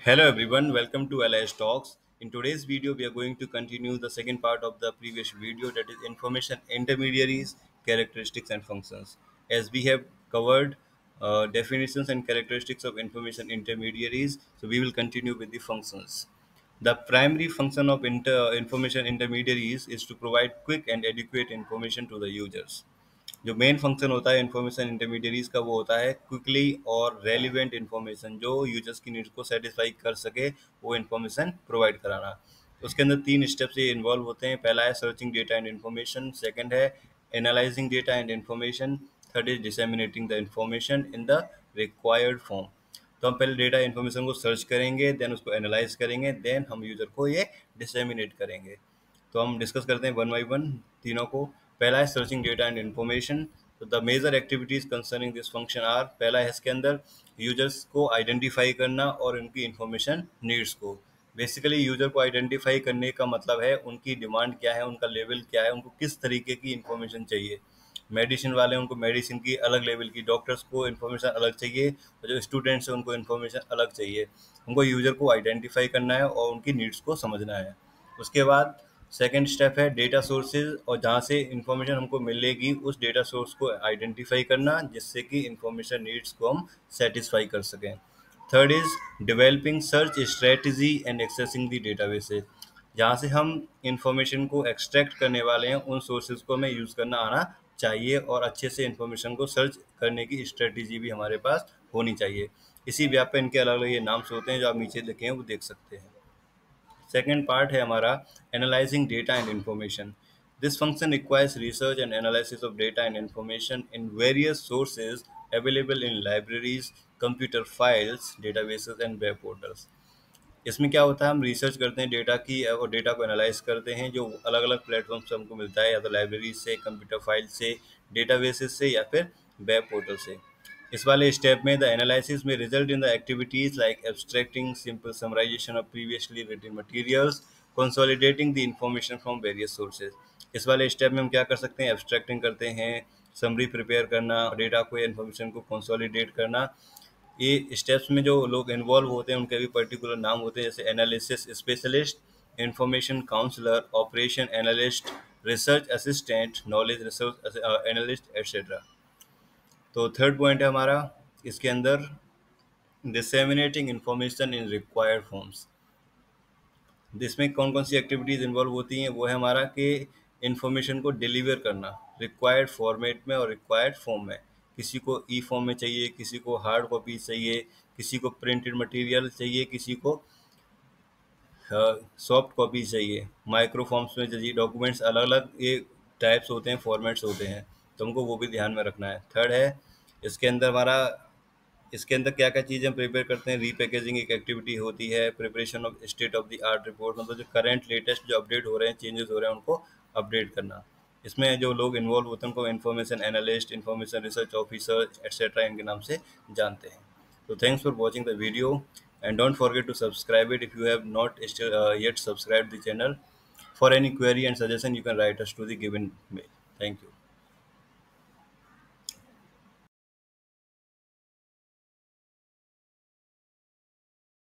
Hello everyone, welcome to LIS Talks. In today's video, we are going to continue the second part of the previous video, that is information intermediaries, characteristics and functions. As we have covered definitions and characteristics of information intermediaries, so we will continue with the functions. The primary function of information intermediaries is to provide quick and adequate information to the users. जो main function होता है information intermediaries का वो होता है quickly और relevant information जो users की नीड्स को सेटिस्फाई कर सके वो इन्फॉर्मेशन प्रोवाइड कराना। उसके अंदर तीन स्टेप्स ये इन्वॉल्व होते हैं। पहला है searching data and information, second है analysing data and information, third is disseminating the information in the required form. तो हम पहले डेटा इन्फॉर्मेशन को सर्च करेंगे, देन उसको एनालाइज करेंगे, देन हम यूजर को ये डिसेमिनेट करेंगे। तो हम डिस्कस करते हैं वन बाई वन तीनों को। पहला है सर्चिंग डेटा एंड इन्फॉर्मेशन। तो the major activities concerning this function are, पहला है इसके अंदर यूजर्स को आइडेंटिफाई करना और उनकी इन्फॉर्मेशन नीड्स को। बेसिकली यूजर को आइडेंटिफाई करने का मतलब है उनकी डिमांड क्या है, उनका लेवल क्या है, उनको किस तरीके की इन्फॉर्मेशन चाहिए। मेडिसिन वाले उनको मेडिसिन की अलग लेवल की, डॉक्टर्स को इन्फॉर्मेशन अलग चाहिए, और जो स्टूडेंट्स हैं उनको इन्फॉर्मेशन अलग चाहिए। उनको यूजर को आइडेंटिफाई करना है और उनकी नीड्स को समझना है। उसके बाद सेकेंड स्टेप है डेटा सोर्सेज, और जहाँ से इंफॉर्मेशन हमको मिलेगी उस डेटा सोर्स को आइडेंटिफाई करना जिससे कि इंफॉर्मेशन नीड्स को हम सेटिस्फाई कर सकें। Third is developing search strategy and accessing the databases, जहाँ से हम इंफॉर्मेशन को एक्सट्रैक्ट करने वाले हैं उन सोर्सेज को हमें यूज़ करना आना चाहिए और अच्छे से इंफॉर्मेशन को सर्च करने की स्ट्रेटजी भी हमारे पास होनी चाहिए। इसी व्याप पे इनके अलग अलग ये नाम्स होते हैं जो आप नीचे देखें वो देख सकते हैं। सेकेंड पार्ट है हमारा analysing data and information. This function requires research and analysis of data and information in various sources available in libraries, computer files, databases and web portals. इसमें क्या होता है, हम रिसर्च करते हैं डेटा की और डेटा को एनालाइज करते हैं जो अलग अलग प्लेटफॉर्म से हमको मिलता है, या तो लाइब्रेरी से, कंप्यूटर फाइल से, डेटाबेसेस से, या फिर वेब पोर्टल से। इस वाले स्टेप में द एनालिसिस में result in the activities like abstracting simple summarisation of previously written materials, consolidating the information from various sources. इस वाले स्टेप में हम क्या कर सकते हैं, एब्स्ट्रैक्टिंग करते हैं, समरी प्रिपेयर करना, डेटा को इन्फॉर्मेशन को कंसोलिडेट करना। ये स्टेप्स में जो लोग इन्वॉल्व होते हैं उनके भी पर्टिकुलर नाम होते हैं, जैसे analysis specialist, information counsellor, operation analyst, research assistant, knowledge research analyst etcetera. तो थर्ड पॉइंट है हमारा इसके अंदर disseminating information in required forms. जिसमें कौन कौन सी एक्टिविटीज़ इन्वॉल्व होती हैं, वो है हमारा कि इन्फॉर्मेशन को डिलीवर करना रिक्वायर्ड फॉर्मेट में और रिक्वायर्ड फॉर्म में। किसी को ई फॉर्म में चाहिए, किसी को हार्ड कॉपी चाहिए, किसी को प्रिंटेड मटेरियल चाहिए, किसी को सॉफ्ट कॉपी चाहिए। माइक्रो फॉर्म्स में चाहिए डॉक्यूमेंट्स, अलग अलग ये टाइप्स होते हैं, फॉर्मेट्स होते हैं, तो हमको वो भी ध्यान में रखना है। थर्ड है इसके अंदर हमारा, इसके अंदर क्या क्या चीज़ें हम प्रिपेयर करते हैं। रीपैकेजिंग एक एक्टिविटी होती है, preparation of state of the art report, मतलब जो करंट लेटेस्ट जो अपडेट हो रहे हैं, चेंजेस हो रहे हैं, उनको अपडेट करना। इसमें जो लोग इन्वॉल्व होते हैं उनको information analyst, information research officer etcetera इनके नाम से जानते हैं। So thanks for watching the video, and don't forget to subscribe it if you have not still yet subscribed the channel. For any query and suggestion, you can write us to the given mail. Thank you.